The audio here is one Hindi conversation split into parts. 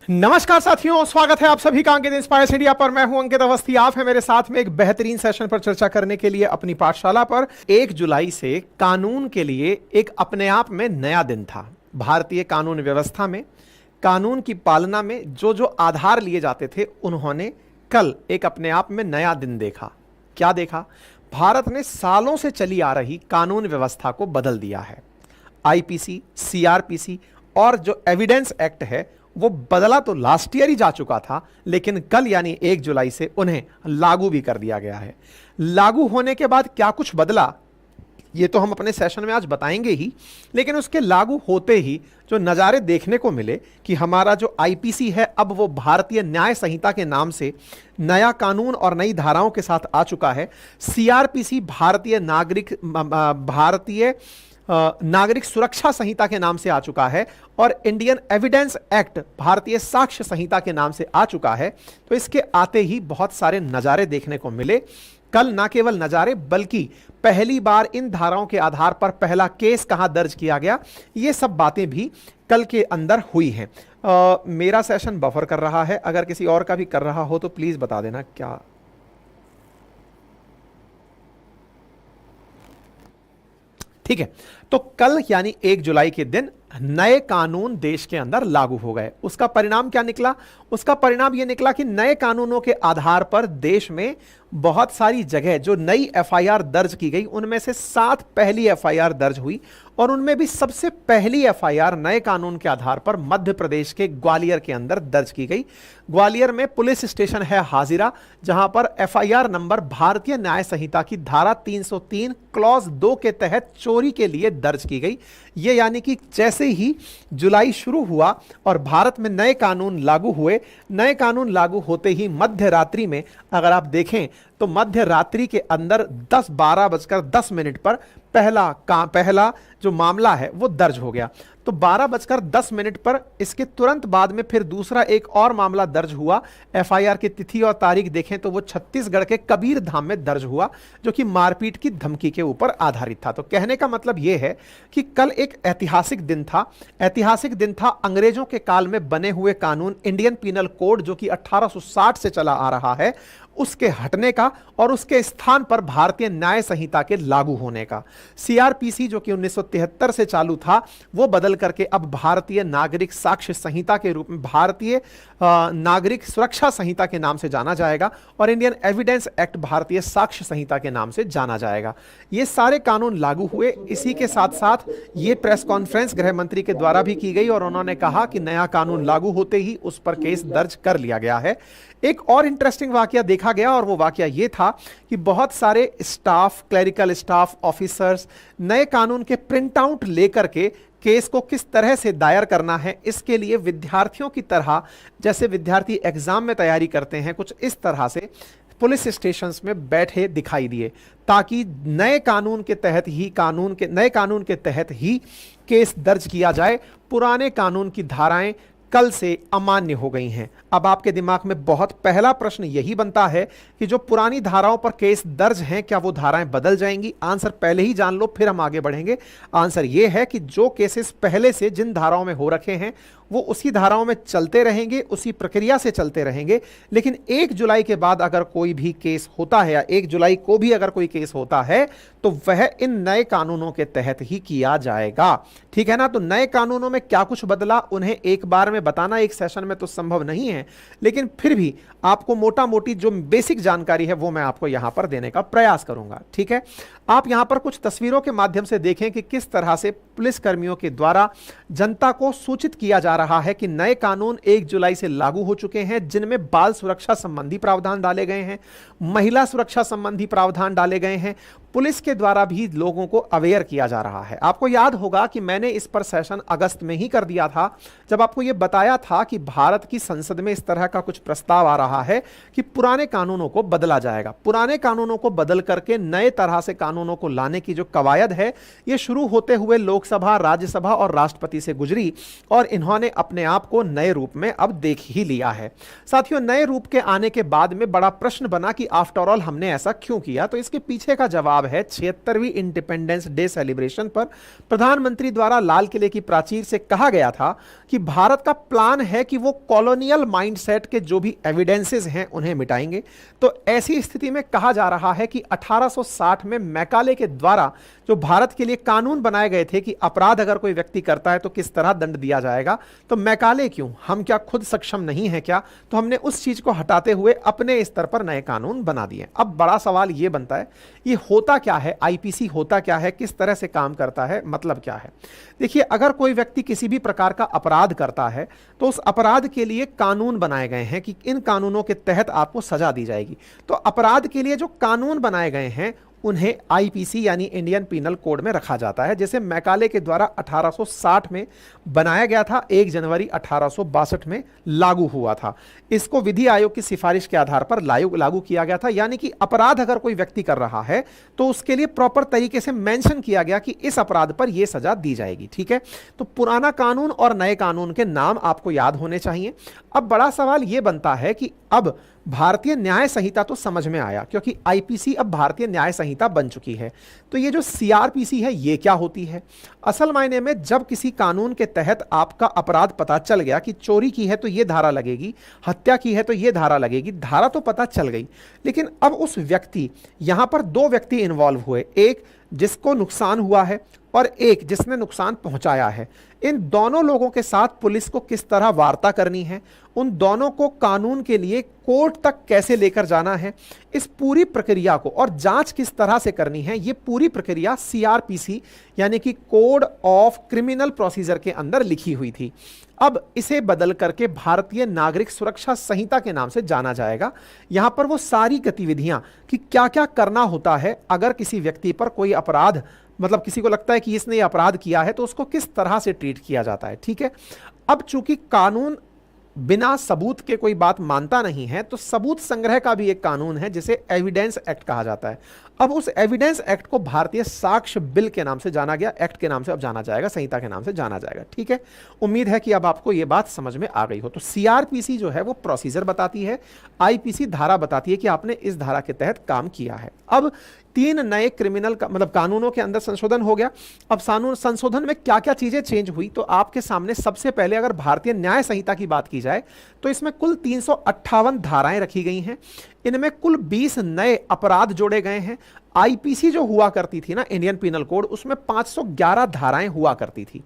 नमस्कार साथियों, स्वागत है आप सभी का अंकित इंस्पायर्स इंडिया पर। मैं हूं अंकित अवस्थी। आप है मेरे साथ में एक बेहतरीन सेशन पर चर्चा करने के लिए अपनी पाठशाला पर। 1 जुलाई से कानून के लिए एक अपने आप में नया दिन था। भारतीय कानून व्यवस्था में कानून की पालना में जो जो आधार लिए जाते थे, उन्होंने कल एक अपने आप में नया दिन देखा। क्या देखा? भारत ने सालों से चली आ रही कानून व्यवस्था को बदल दिया है। आईपीसी, सीआरपीसी और जो एविडेंस एक्ट है वो बदला तो लास्ट ईयर ही जा चुका था, लेकिन कल यानी 1 जुलाई से उन्हें लागू भी कर दिया गया है। लागू होने के बाद क्या कुछ बदला, ये तो हम अपने सेशन में आज बताएंगे ही, लेकिन उसके लागू होते ही जो नज़ारे देखने को मिले कि हमारा जो आईपीसी है अब वो भारतीय न्याय संहिता के नाम से नया कानून और नई धाराओं के साथ आ चुका है। सीआरपीसी भारतीय नागरिक सुरक्षा संहिता के नाम से आ चुका है और इंडियन एविडेंस एक्ट भारतीय साक्ष्य संहिता के नाम से आ चुका है। तो इसके आते ही बहुत सारे नज़ारे देखने को मिले। कल ना केवल नज़ारे बल्कि पहली बार इन धाराओं के आधार पर पहला केस कहां दर्ज किया गया, ये सब बातें भी कल के अंदर हुई हैं। मेरा सेशन बफर कर रहा है, अगर किसी और का भी कर रहा हो तो प्लीज बता देना। क्या ठीक है? तो कल यानी 1 जुलाई के दिन नए कानून देश के अंदर लागू हो गए। उसका परिणाम क्या निकला? उसका परिणाम यह निकला कि नए कानूनों के आधार पर देश में बहुत सारी जगह जो नई एफआईआर दर्ज की गई, उनमें से 7 पहली एफआईआर दर्ज हुई और उनमें भी सबसे पहली एफआईआर नए कानून के आधार पर मध्य प्रदेश के ग्वालियर के अंदर दर्ज की गई। ग्वालियर में पुलिस स्टेशन है हाजिरा, जहां पर एफआईआर नंबर भारतीय न्याय संहिता की धारा 303 क्लॉज 2 के तहत चोरी के लिए दर्ज की गई। ये यानी कि जैसे ही जुलाई शुरू हुआ और भारत में नए कानून लागू हुए, नए कानून लागू होते ही मध्य रात्रि में अगर आप देखें तो मध्य रात्रि के अंदर 12:10 पर पहला जो मामला है वो दर्ज हो गया। तो 12:10 पर इसके तुरंत बाद में फिर दूसरा एक और मामला दर्ज हुआ। एफआईआर की तिथि और तारीख देखें तो वो छत्तीसगढ़ के कबीर धाम में दर्ज हुआ, जो कि मारपीट की धमकी के ऊपर आधारित था। तो कहने का मतलब यह है कि कल एक ऐतिहासिक दिन था। ऐतिहासिक दिन था अंग्रेजों के काल में बने हुए कानून इंडियन पीनल कोड, जो कि 1860 से चला आ रहा है, उसके हटने का और उसके स्थान पर भारतीय न्याय संहिता के लागू होने का। सीआरपीसी जो कि 1973 से चालू था, वो बदल करके अब भारतीय नागरिक साक्ष्य संहिता के रूप में भारतीय नागरिक सुरक्षा संहिता के नाम से जाना जाएगा और इंडियन एविडेंस एक्ट भारतीय साक्ष्य संहिता के नाम से जाना जाएगा। ये सारे कानून लागू हुए। इसी के साथ साथ ये प्रेस कॉन्फ्रेंस गृह मंत्री के द्वारा भी की गई और उन्होंने कहा कि नया कानून लागू होते ही उस पर केस दर्ज कर लिया गया है। एक और इंटरेस्टिंग वाकया देखा गया और वो वाकया ये था कि बहुत सारे स्टाफ, क्लरिकल स्टाफ, ऑफिसर्स नए कानून के प्रिंट आउट लेकर के केस को किस तरह से दायर करना है, इसके लिए विद्यार्थियों की तरह, जैसे विद्यार्थी एग्जाम में तैयारी करते हैं, कुछ इस तरह से पुलिस स्टेशंस में बैठे दिखाई दिए, ताकि नए कानून के तहत ही केस दर्ज किया जाए। पुराने कानून की धाराएं कल से अमान्य हो गई हैं। अब आपके दिमाग में बहुत पहला प्रश्न यही बनता है कि जो पुरानी धाराओं पर केस दर्ज हैं, क्या वो धाराएं बदल जाएंगी? आंसर पहले ही जान लो, फिर हम आगे बढ़ेंगे। आंसर ये है कि जो केसेस पहले से जिन धाराओं में हो रखे हैं वो उसी धाराओं में चलते रहेंगे, उसी प्रक्रिया से चलते रहेंगे। लेकिन 1 जुलाई के बाद अगर कोई भी केस होता है या 1 जुलाई को भी अगर कोई केस होता है तो वह इन नए कानूनों के तहत ही किया जाएगा। ठीक है ना? तो नए कानूनों में क्या कुछ बदला, उन्हें एक बार में बताना एक सेशन में तो संभव नहीं है, लेकिन फिर भी आपको मोटा मोटी जो बेसिक जानकारी है वो मैं आपको यहां पर देने का प्रयास करूंगा। ठीक है? आप यहां पर कुछ तस्वीरों के माध्यम से देखें कि किस तरह से पुलिस कर्मियों के द्वारा जनता को सूचित किया जा रहा है कि नए कानून 1 जुलाई से लागू हो चुके हैं, जिनमें बाल सुरक्षा संबंधी प्रावधान डाले गए हैं, महिला सुरक्षा संबंधी प्रावधान डाले गए हैं। पुलिस के द्वारा भी लोगों को अवेयर किया जा रहा है। आपको याद होगा कि मैंने इस पर सेशन अगस्त में ही कर दिया था, जब आपको यह बताया था कि भारत की संसद में इस तरह का कुछ प्रस्ताव आ रहा है कि पुराने कानूनों को बदला जाएगा। पुराने कानूनों को बदल करके नए तरह से कानूनों को लाने की जो कवायद है, यह शुरू होते हुए लोकसभा, राज्यसभा और राष्ट्रपति से गुजरी और इन्होंने अपने आप को नए रूप में अब देख ही लिया है। साथियों, नए रूप के आने के बाद में बड़ा प्रश्न बना कि आफ्टर ऑल हमने ऐसा क्यों किया। तो इसके पीछे का जवाब जवाब है 76वीं इंडिपेंडेंस डे सेलिब्रेशन पर प्रधानमंत्री द्वारा लाल किले की प्राचीर से कहा गया था कि भारत का प्लान है कि वो कॉलोनियल माइंडसेट के जो भी एविडेंसेस हैं उन्हें मिटाएंगे। तो ऐसी स्थिति में कहा जा रहा है कि 1860 में मैकाले के द्वारा जो भारत के लिए कानून बनाए गए थे कि अपराध अगर कोई व्यक्ति करता है तो किस तरह दंड दिया जाएगा, तो मैकाले क्यों, हम क्या खुद सक्षम नहीं है क्या? तो हमने उस चीज को हटाते हुए अपने स्तर पर नए कानून बना दिए। अब बड़ा सवाल यह बनता है ये होता क्या है, आईपीसी होता क्या है, किस तरह से काम करता है, मतलब क्या है? देखिए, अगर कोई व्यक्ति किसी भी प्रकार का अपराध करता है तो उस अपराध के लिए कानून बनाए गए हैं कि इन कानूनों के तहत आपको सजा दी जाएगी। तो अपराध के लिए जो कानून बनाए गए हैं उन्हें आईपीसी यानी इंडियन पीनल कोड में रखा जाता है, जैसे मैकाले के द्वारा 1860 में बनाया गया था, 1 जनवरी 1862 में लागू हुआ था। इसको विधि आयोग की सिफारिश के आधार पर लागू किया गया था, यानी कि अपराध अगर कोई व्यक्ति कर रहा है तो उसके लिए प्रॉपर तरीके से मेंशन किया गया कि इस अपराध पर यह सजा दी जाएगी। ठीक है, तो पुराना कानून और नए कानून के नाम आपको याद होने चाहिए। अब बड़ा सवाल यह बनता है कि अब भारतीय न्याय संहिता तो समझ में आया, क्योंकि आईपीसी अब भारतीय न्याय संहिता बन चुकी है। तो ये जो सीआरपीसी है ये क्या होती है? असल मायने में जब किसी कानून के तहत आपका अपराध पता चल गया कि चोरी की है तो ये धारा लगेगी, हत्या की है तो ये धारा लगेगी, धारा तो पता चल गई, लेकिन अब उस व्यक्ति, यहां पर 2 व्यक्ति इन्वॉल्व हुए, एक जिसको नुकसान हुआ है और एक जिसने नुकसान पहुंचाया है। इन दोनों लोगों के साथ पुलिस को किस तरह वार्ता करनी है, उन दोनों को कानून के लिए कोर्ट तक कैसे लेकर जाना है, इस पूरी प्रक्रिया को और जांच किस तरह से करनी है, ये पूरी प्रक्रिया सीआरपीसी यानी कि कोड ऑफ क्रिमिनल प्रोसीजर के अंदर लिखी हुई थी। अब इसे बदल करके भारतीय नागरिक सुरक्षा संहिता के नाम से जाना जाएगा। यहां पर वो सारी गतिविधियां कि क्या क्या करना होता है अगर किसी व्यक्ति पर कोई अपराध, मतलब किसी को लगता है कि इसने ये अपराध किया है तो उसको किस तरह से ट्रीट किया जाता है। ठीक है, अब चूंकि कानून बिना सबूत के कोई बात मानता नहीं है, तो सबूत संग्रह का भी एक कानून है जिसे एविडेंस एक्ट कहा जाता है। अब उस एविडेंस एक्ट को भारतीय साक्ष्य बिल के नाम से जाना गया, एक्ट के नाम से अब जाना जाएगा, संहिता के नाम से जाना जाएगा। ठीक है, उम्मीद है कि अब आपको यह बात समझ में आ गई हो। तो सीआरपीसी जो है वो प्रोसीजर बताती है, आईपीसी धारा बताती है कि आपने इस धारा के तहत काम किया है। अब 3 नए क्रिमिनल मतलब कानूनों के अंदर संशोधन हो गया। अब संशोधन में क्या क्या चीजें चेंज हुई, तो आपके सामने सबसे पहले अगर भारतीय न्याय संहिता की बात की जाए तो इसमें कुल 358 धाराएं रखी गई हैं। इनमें कुल 20 नए अपराध जोड़े गए हैं। आईपीसी जो हुआ करती थी ना, इंडियन पीनल कोड, उसमें 511 धाराएं हुआ करती थी।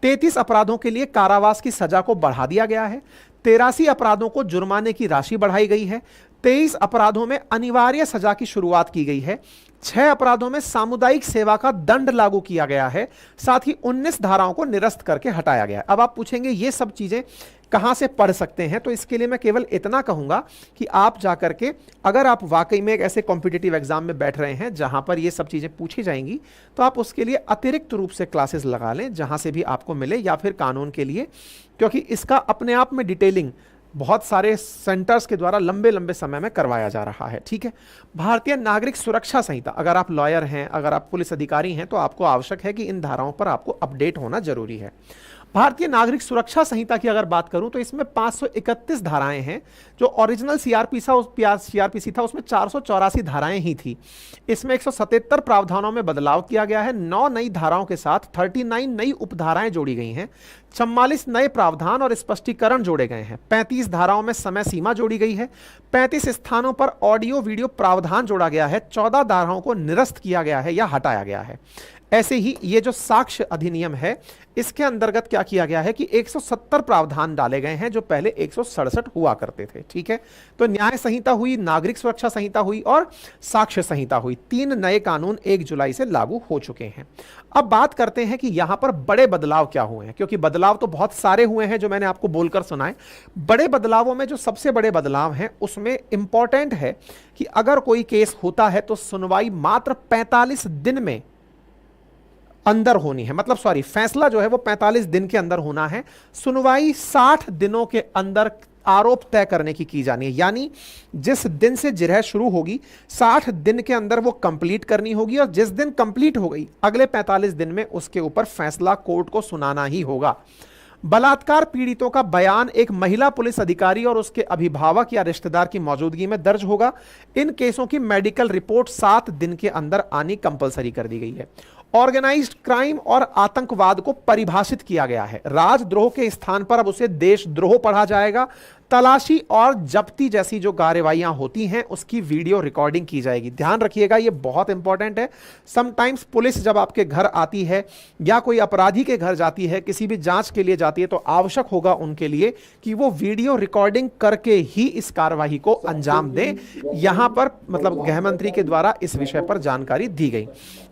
33 अपराधों के लिए कारावास की सजा को बढ़ा दिया गया है। 83 अपराधों को जुर्माने की राशि बढ़ाई गई है। 23 अपराधों में अनिवार्य सजा की शुरुआत की गई है। 6 अपराधों में सामुदायिक सेवा का दंड लागू किया गया है। साथ ही 19 धाराओं को निरस्त करके हटाया गया। अब आप पूछेंगे ये सब चीजें कहां से पढ़ सकते हैं, तो इसके लिए मैं केवल इतना कहूंगा कि आप जाकर के, अगर आप वाकई में एक ऐसे कॉम्पिटिटिव एग्जाम में बैठ रहे हैं जहां पर ये सब चीजें पूछी जाएंगी, तो आप उसके लिए अतिरिक्त रूप से क्लासेस लगा लें जहां से भी आपको मिले, या फिर कानून के लिए, क्योंकि इसका अपने आप में डिटेलिंग बहुत सारे सेंटर्स के द्वारा लंबे लंबे समय में करवाया जा रहा है। ठीक है, भारतीय नागरिक सुरक्षा संहिता, अगर आप लॉयर हैं, अगर आप पुलिस अधिकारी हैं, तो आपको आवश्यक है कि इन धाराओं पर आपको अपडेट होना जरूरी है। भारतीय नागरिक सुरक्षा संहिता की अगर बात करूं तो इसमें 531 धाराएं हैं। जो ओरिजिनल सीआरपीसी था उसमें 484 धाराएं ही थी। इसमें 177 प्रावधानों में बदलाव किया गया है। 9 नई धाराओं के साथ 39 नई उपधाराएं जोड़ी गई हैं। 44 नए प्रावधान और स्पष्टीकरण जोड़े गए हैं। 35 धाराओं में समय सीमा जोड़ी गई है। 35 स्थानों पर ऑडियो वीडियो प्रावधान जोड़ा गया है। 14 धाराओं को निरस्त किया गया है या हटाया गया है। ऐसे ही ये जो साक्ष्य अधिनियम है, इसके अंतर्गत क्या किया गया है कि 170 प्रावधान डाले गए हैं जो पहले 167 हुआ करते थे। ठीक है, तो न्याय संहिता हुई, नागरिक सुरक्षा संहिता हुई और साक्ष्य संहिता हुई। 3 नए कानून 1 जुलाई से लागू हो चुके हैं। अब बात करते हैं कि यहां पर बड़े बदलाव क्या हुए हैं, क्योंकि बदलाव तो बहुत सारे हुए हैं जो मैंने आपको बोलकर सुनाए। बड़े बदलावों में जो सबसे बड़े बदलाव हैं उसमें इंपॉर्टेंट है कि अगर कोई केस होता है तो सुनवाई मात्र 45 दिन में अंदर होनी है, मतलब सॉरी, फैसला जो है वो 45 दिन के अंदर होना है। सुनवाई 60 दिनों के अंदर आरोप तय करने की जानी है, यानी जिस दिन से जिरह शुरू होगी 60 दिन के अंदर वो कंप्लीट करनी होगी, और जिस दिन कंप्लीट हो गई अगले 45 दिन में उसके ऊपर फैसला कोर्ट को सुनाना ही होगा। बलात्कार पीड़ितों का बयान एक महिला पुलिस अधिकारी और उसके अभिभावक या रिश्तेदार की मौजूदगी में दर्ज होगा। इन केसों की मेडिकल रिपोर्ट 7 दिन के अंदर आनी कंपलसरी कर दी गई है। ऑर्गेनाइज्ड क्राइम और आतंकवाद को परिभाषित किया गया है। राजद्रोह के स्थान पर अब उसे देशद्रोह पढ़ा जाएगा। तलाशी और जब्ती जैसी जो कार्रवाइयां होती हैं उसकी वीडियो रिकॉर्डिंग की जाएगी। ध्यान रखिएगा, ये बहुत इंपॉर्टेंट है। समटाइम्स पुलिस जब आपके घर आती है या कोई अपराधी के घर जाती है, किसी भी जांच के लिए जाती है, तो आवश्यक होगा उनके लिए कि वो वीडियो रिकॉर्डिंग करके ही इस कार्रवाई को अंजाम दें। यहां पर मतलब गृह मंत्री के द्वारा इस विषय पर जानकारी दी गई।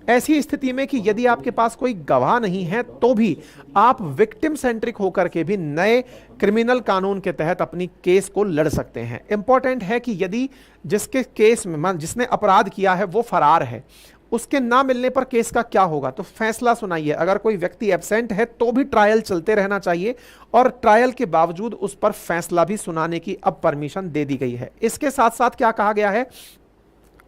ऐसी स्थिति में कि यदि आपके पास कोई गवाह नहीं है तो भी आप विक्टिम सेंट्रिक होकर के भी नए क्रिमिनल कानून के तहत अपनी केस को लड़ सकते हैं। इंपॉर्टेंट है कि यदि जिसके केस में जिसने अपराध किया है वो फरार है, उसके ना मिलने पर केस का क्या होगा, तो फैसला सुनाइए। अगर कोई व्यक्ति एब्सेंट है तो भी ट्रायल चलते रहना चाहिए और ट्रायल के बावजूद उस पर फैसला भी सुनाने की अब परमिशन दे दी गई है। इसके साथ साथ क्या कहा गया है,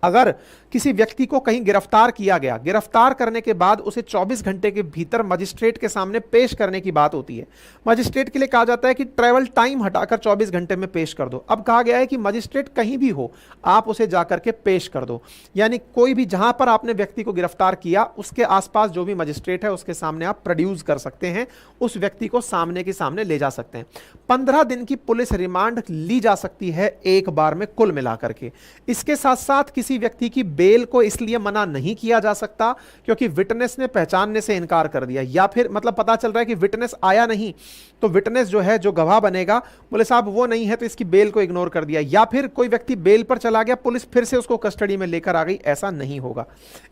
अगर किसी व्यक्ति को कहीं गिरफ्तार किया गया, गिरफ्तार करने के बाद उसे 24 घंटे के भीतर मजिस्ट्रेट के सामने पेश करने की बात होती है। मजिस्ट्रेट के लिए कहा जाता है कि ट्रैवल टाइम हटाकर 24 घंटे में पेश कर दो। अब कहा गया है कि मजिस्ट्रेट कहीं भी हो, आप उसे जाकर के पेश कर दो। यानी कोई भी जहां पर आपने व्यक्ति को गिरफ्तार किया उसके आसपास जो भी मजिस्ट्रेट है उसके सामने आप प्रोड्यूस कर सकते हैं, उस व्यक्ति को सामने के सामने ले जा सकते हैं। 15 दिन की पुलिस रिमांड ली जा सकती है एक बार में कुल मिलाकर के। इसके साथ साथ किसी व्यक्ति की बेल को इसलिए मना नहीं किया जा सकता क्योंकि विटनेस ने पहचानने से इनकार कर दिया, या फिर मतलब पता चल रहा है कि विटनेस आया नहीं, तो विटनेस जो है, जो गवाह बनेगा, बोले साहब वो नहीं है तो इसकी बेल को इग्नोर कर दिया, या फिर कोई व्यक्ति बेल पर चला गया, पुलिस फिर से उसको कस्टडी में लेकर आ गई, ऐसा नहीं होगा।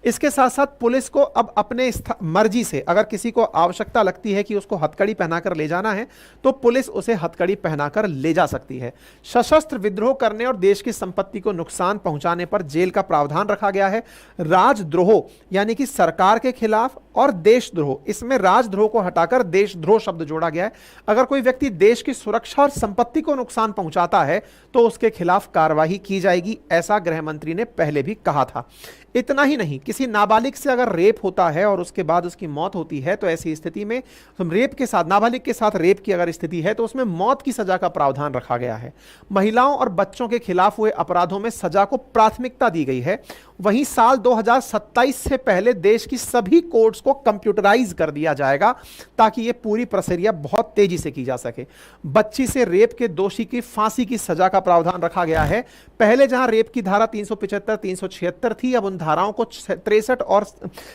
इसके साथ साथ पुलिस को अब अपने मर्जी से अगर किसी को आवश्यकता लगती है कि उसको हथकड़ी पहनाकर ले जाना है तो पुलिस उसे हथकड़ी पहनाकर ले जा सकती है। सशस्त्र विद्रोह करने और देश की संपत्ति को नुकसान पहुंचाने पर जेल का प्रावधान रखा गया है। राजद्रोह यानी कि सरकार के खिलाफ और देशद्रोह, इसमें राजद्रोह को हटाकर देशद्रोह शब्द जोड़ा गया है। अगर कोई व्यक्ति देश की सुरक्षा और संपत्ति को नुकसान पहुंचाता है तो उसके खिलाफ कार्रवाई की जाएगी, ऐसा गृह मंत्री ने पहले भी कहा था। इतना ही नहीं, किसी नाबालिग से अगर रेप होता है और उसके बाद उसकी मौत होती है तो ऐसी स्थिति में रेप के साथ, नाबालिग के साथ रेप की अगर स्थिति है तो उसमें मौत की सजा का प्रावधान रखा गया है। महिलाओं और बच्चों के खिलाफ हुए अपराधों में सजा को प्राथमिकता दी गई है। वहीं साल 2027 से पहले देश की सभी कोर्ट्स को कंप्यूटराइज कर दिया जाएगा ताकि यह पूरी प्रक्रिया बहुत तेजी से की जा सके। बच्ची से रेप के दोषी की फांसी की सजा का प्रावधान रखा गया है। पहले जहां रेप की धारा 375, 376 थी, अब उन धाराओं को 63 और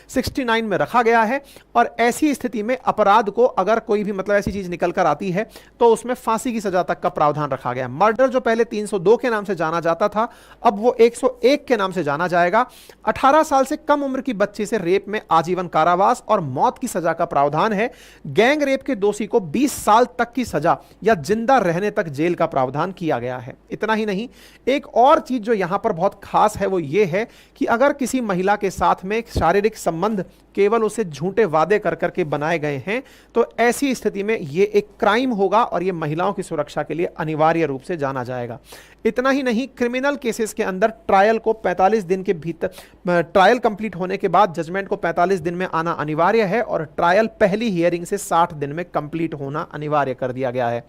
69 में रखा गया है। और ऐसी स्थिति में अपराध को अगर कोई भी मतलब ऐसी चीज निकल कर आती है तो उसमें फांसी की सजा तक का प्रावधान रखा गया। मर्डर जो पहले 302 के नाम से जाना जाता था, अब वो 101 के नाम से जाना जाएगा। 18 साल से कम उम्र की बच्ची से रेप में आजीवन कारावास और मौत की सजा का प्रावधान है। गैंग रेप के दोषी को 20 साल तक की सजा या जिंदा रहने तक जेल का प्रावधान किया गया है। इतना ही नहीं, एक और चीज जो यहां पर बहुत खास है वो ये है कि अगर किसी महिला के साथ में शारीरिक संबंध केवल उसे झूठे वादे कर करके बनाए गए हैं तो ऐसी स्थिति में यह एक क्राइम होगा और यह महिलाओं की सुरक्षा के लिए अनिवार्य रूप से जाना जाएगा। इतना ही नहीं, क्रिमिनल केसेस के अंदर ट्रायल को 45 दिन के भीतर, ट्रायल कंप्लीट होने के बाद जजमेंट को 45 दिन में आना अनिवार्य है और ट्रायल पहली हियरिंग से 60 दिन में कंप्लीट होना अनिवार्य कर दिया गया है।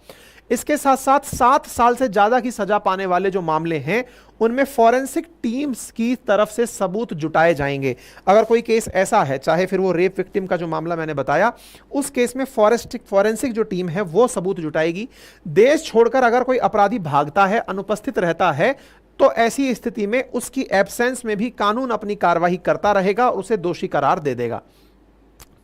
इसके साथ साथ 7 साल से ज्यादा की सजा पाने वाले जो मामले हैं उनमें फॉरेंसिक टीम्स की तरफ से सबूत जुटाए जाएंगे। अगर कोई केस ऐसा है, चाहे फिर वो रेप विक्टिम का जो मामला मैंने बताया, उस केस में फॉरेंसिक जो टीम है वो सबूत जुटाएगी। देश छोड़कर अगर कोई अपराधी भागता है, अनुपस्थित रहता है, तो ऐसी स्थिति में उसकी एब्सेंस में भी कानून अपनी कार्रवाई करता रहेगा और उसे दोषी करार दे देगा।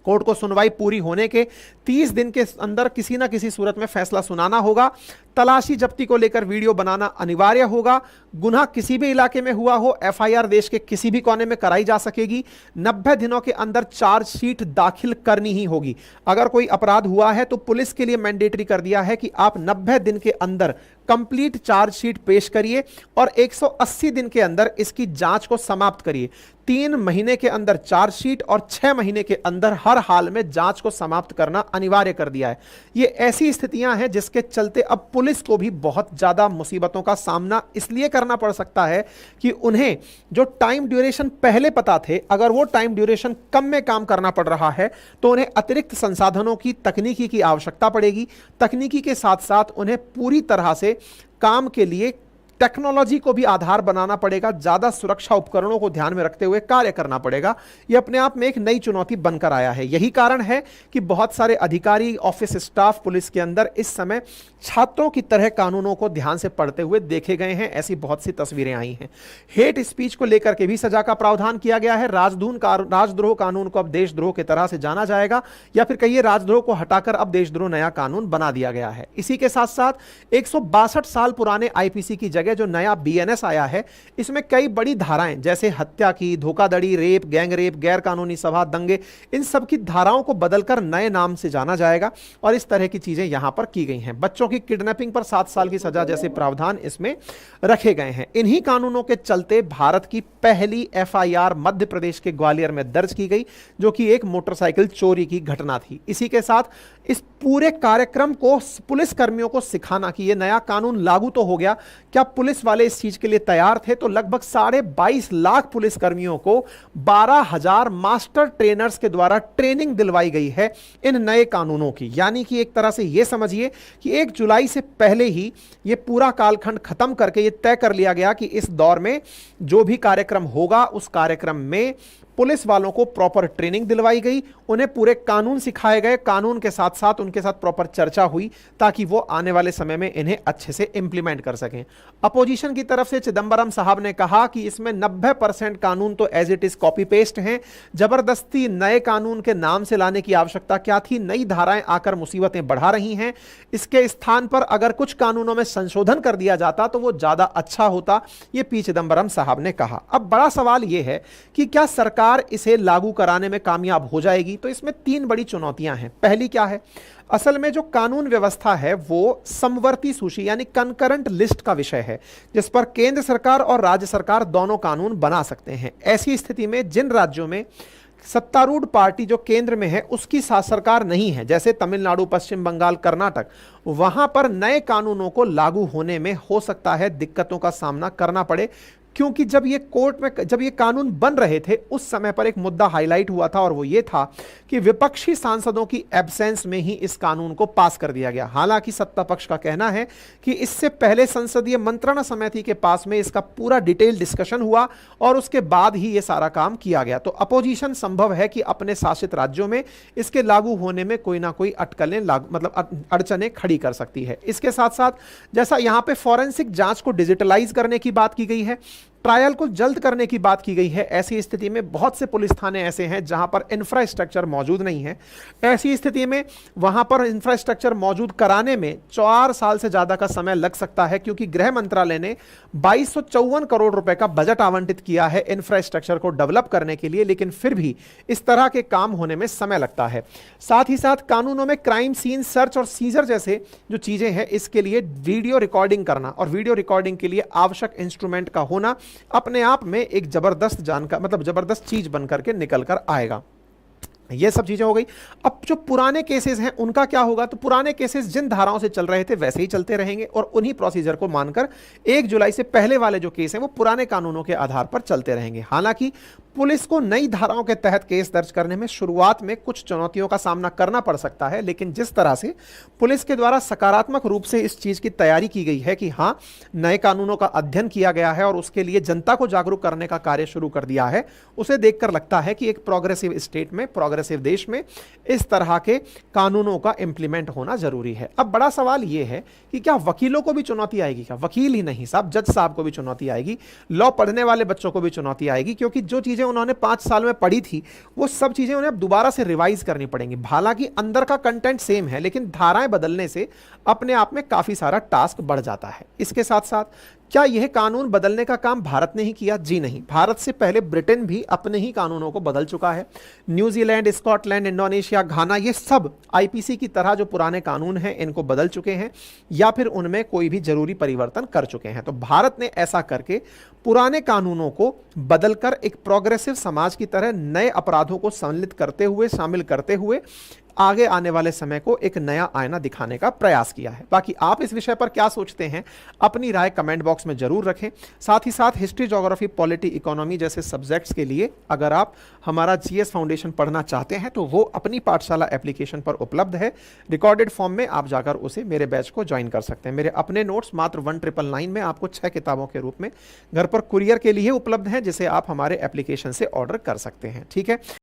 कोर्ट को सुनवाई पूरी होने के 30 दिन के अंदर किसी ना किसी सूरत में फैसला सुनाना होगा। तलाशी जब्ती को लेकर वीडियो बनाना अनिवार्य होगा। गुनाह किसी भी इलाके में हुआ हो, एफआईआर देश के किसी भी कोने में कराई जा सकेगी। 90 दिनों के अंदर चार्जशीट दाखिल करनी ही होगी। अगर कोई अपराध हुआ है तो पुलिस के लिए मैंडेटरी कर दिया है कि आप 90 दिन के अंदर कंप्लीट चार्जशीट पेश करिए और 180 दिन के अंदर इसकी जांच को समाप्त करिए। 3 महीने के अंदर चार्जशीट और 6 महीने के अंदर हर हाल में जांच को समाप्त करना अनिवार्य कर दिया है। ये ऐसी स्थितियां हैं जिसके चलते अब पुलिस को भी बहुत ज़्यादा मुसीबतों का सामना इसलिए करना पड़ सकता है कि उन्हें जो टाइम ड्यूरेशन पहले पता थे, अगर वो टाइम ड्यूरेशन कम में काम करना पड़ रहा है तो उन्हें अतिरिक्त संसाधनों की, तकनीकी की आवश्यकता पड़ेगी। तकनीकी के साथ साथ उन्हें पूरी तरह से काम के लिए टेक्नोलॉजी को भी आधार बनाना पड़ेगा, ज्यादा सुरक्षा उपकरणों को ध्यान में रखते हुए कार्य करना पड़ेगा। यह अपने आप में एक नई चुनौती बनकर आया है। यही कारण है कि बहुत सारे अधिकारी, ऑफिस स्टाफ पुलिस के अंदर इस समय छात्रों की तरह कानूनों को ध्यान से पढ़ते हुए देखे गए हैं। ऐसी बहुत सी तस्वीरें आई हैं। हेट स्पीच को लेकर के भी सजा का प्रावधान किया गया है। राजद्रोह कानून को अब देशद्रोह की तरह से जाना जाएगा, या फिर कहिए राजद्रोह को हटाकर अब देशद्रोह नया कानून बना दिया गया है। इसी के साथ साथ 162 साल पुराने आईपीसी की जगह जो नया बीएनएस आया है, इसमें कई बड़ी धाराएं जैसे हत्या की, धोखाधड़ी, रेप, गैंग रेप, गैर कानूनी सभा, दंगे, इन सब की धाराओं को बदलकर नए नाम से जाना जाएगा और इस तरह की चीजें यहां पर की गई हैं। बच्चों की किडनैपिंग पर 7 साल की सजा जैसे प्रावधान इसमें रखे गए हैं। इन्हीं कानूनों के चलते भारत की पहली एफआईआर मध्य प्रदेश के ग्वालियर में दर्ज की गई, जो कि एक मोटरसाइकिल चोरी की घटना थी। इसी के साथ इस पूरे कार्यक्रम को पुलिस कर्मियों को सिखाना कि यह नया कानून लागू तो हो गया, क्या पुलिस वाले इस चीज के लिए तैयार थे? तो लगभग 22.5 लाख पुलिस कर्मियों को 12,000 मास्टर ट्रेनर्स के द्वारा ट्रेनिंग दिलवाई गई है इन नए कानूनों की। यानी कि एक तरह से यह समझिए कि 1 जुलाई से पहले ही यह पूरा कालखंड खत्म करके यह तय कर लिया गया कि इस दौर में जो भी कार्यक्रम होगा उस कार्यक्रम में पुलिस वालों को प्रॉपर ट्रेनिंग दिलवाई गई, उन्हें पूरे कानून सिखाए गए, कानून के साथ साथ उनके साथ प्रॉपर चर्चा हुई ताकि वो आने वाले समय में इन्हें अच्छे से इंप्लीमेंट कर सकें। अपोजिशन की तरफ से चिदंबरम साहब ने कहा कि इसमें 90% कानून तो as it is copy paste हैं, जबरदस्ती नए कानून के नाम से लाने की आवश्यकता क्या थी? नई धाराएं आकर मुसीबतें बढ़ा रही हैं। इसके स्थान पर अगर कुछ कानूनों में संशोधन कर दिया जाता तो वो ज्यादा अच्छा होता, ये पी चिदंबरम साहब ने कहा। अब बड़ा सवाल यह है कि क्या सरकार इसे लागू कराने में कामयाब हो जाएगी? तो इसमें 3 बड़ी चुनौतियां हैं। पहली क्या है? असल में जो कानून व्यवस्था है वो समवर्ती सूची यानी कंकरेंट लिस्ट का विषय है, जिस पर केंद्र सरकार और राज्य सरकार दोनों कानून बना सकते हैं। ऐसी स्थिति में जिन राज्यों में सत्तारूढ़ पार्टी जो केंद्र में है उसकी सरकार नहीं है, जैसे तमिलनाडु, पश्चिम बंगाल, कर्नाटक, वहां पर नए कानूनों को लागू होने में हो सकता है दिक्कतों का सामना करना पड़े, क्योंकि जब ये कोर्ट में जब ये कानून बन रहे थे उस समय पर एक मुद्दा हाईलाइट हुआ था और वो ये था कि विपक्षी सांसदों की एब्सेंस में ही इस कानून को पास कर दिया गया। हालांकि सत्ता पक्ष का कहना है कि इससे पहले संसदीय मंत्रणा समिति के पास में इसका पूरा डिटेल डिस्कशन हुआ और उसके बाद ही ये सारा काम किया गया। तो अपोजिशन संभव है कि अपने शासित राज्यों में इसके लागू होने में कोई ना कोई अटकलें अड़चनें खड़ी कर सकती है। इसके साथ साथ जैसा यहां पे फॉरेंसिक जांच को डिजिटलाइज करने की बात की गई है, ट्रायल को जल्द करने की बात की गई है। ऐसी स्थिति में बहुत से पुलिस थाने ऐसे हैं जहां पर इंफ्रास्ट्रक्चर मौजूद नहीं है। ऐसी स्थिति में वहां पर इंफ्रास्ट्रक्चर मौजूद कराने में 4 साल से ज्यादा का समय लग सकता है, क्योंकि गृह मंत्रालय ने 2254 करोड़ रुपए का बजट आवंटित किया है इंफ्रास्ट्रक्चर को डेवलप करने के लिए, लेकिन फिर भी इस तरह के काम होने में समय लगता है। साथ ही साथ कानूनों में क्राइम सीन सर्च और सीजर जैसे जो चीजें हैं, इसके लिए वीडियो रिकॉर्डिंग करना और वीडियो रिकॉर्डिंग के लिए आवश्यक इंस्ट्रूमेंट का होना अपने आप में एक जबरदस्त जबरदस्त चीज बनकर के निकल कर आएगा। ये सब चीजें हो गई। अब जो पुराने केसेस हैं उनका क्या होगा? तो पुराने केसेस जिन धाराओं से चल रहे थे वैसे ही चलते रहेंगे और उन्हीं प्रोसीजर को मानकर 1 जुलाई से पहले वाले जो केस हैं वो पुराने कानूनों के आधार पर चलते रहेंगे। हालांकि पुलिस को नई धाराओं के तहत केस दर्ज करने में शुरुआत में कुछ चुनौतियों का सामना करना पड़ सकता है, लेकिन जिस तरह से पुलिस के द्वारा सकारात्मक रूप से इस चीज की तैयारी की गई है कि हाँ, नए कानूनों का अध्ययन किया गया है और उसके लिए जनता को जागरूक करने का कार्य शुरू कर दिया है, उसे देखकर लगता है कि एक प्रोग्रेसिव स्टेट में, प्रोग्रेसिव देश में इस तरह के कानूनों का इंप्लीमेंट होना जरूरी है। अब बड़ा सवाल यह है कि क्या वकीलों को भी चुनौती आएगी? क्या वकील ही नहीं साहब, जज साहब को भी चुनौती आएगी, लॉ पढ़ने वाले बच्चों को भी चुनौती आएगी, क्योंकि जो चीजें उन्होंने 5 साल में पढ़ी थी वो सब चीजें उन्हें अब दोबारा से रिवाइज करनी पड़ेंगी। हालांकि अंदर का कंटेंट सेम है, लेकिन धाराएं बदलने से अपने आप में काफी सारा टास्क बढ़ जाता है। इसके साथ साथ क्या यह कानून बदलने का काम भारत ने ही किया? जी नहीं, भारत से पहले ब्रिटेन भी अपने ही कानूनों को बदल चुका है। न्यूजीलैंड, स्कॉटलैंड, इंडोनेशिया, घाना, ये सब आईपीसी की तरह जो पुराने कानून हैं इनको बदल चुके हैं या फिर उनमें कोई भी जरूरी परिवर्तन कर चुके हैं। तो भारत ने ऐसा करके पुराने कानूनों को बदलकर एक प्रोग्रेसिव समाज की तरह नए अपराधों को सम्मिलित करते हुए, शामिल करते हुए आगे आने वाले समय को एक नया आईना दिखाने का प्रयास किया है। बाकी आप इस विषय पर क्या सोचते हैं, अपनी राय कमेंट बॉक्स में जरूर रखें। साथ ही साथ हिस्ट्री, ज्योग्राफी, पॉलिटी, इकोनॉमी जैसे सब्जेक्ट्स के लिए अगर आप हमारा जीएस फाउंडेशन पढ़ना चाहते हैं तो वो अपनी पाठशाला एप्लीकेशन पर उपलब्ध है। रिकॉर्डेड फॉर्म में आप जाकर उसे मेरे बैच को ज्वाइन कर सकते हैं। मेरे अपने नोट्स मात्र 1999 में आपको 6 किताबों के रूप में घर पर कुरियर के लिए उपलब्ध हैं, जिसे आप हमारे एप्लीकेशन से ऑर्डर कर सकते हैं। ठीक है।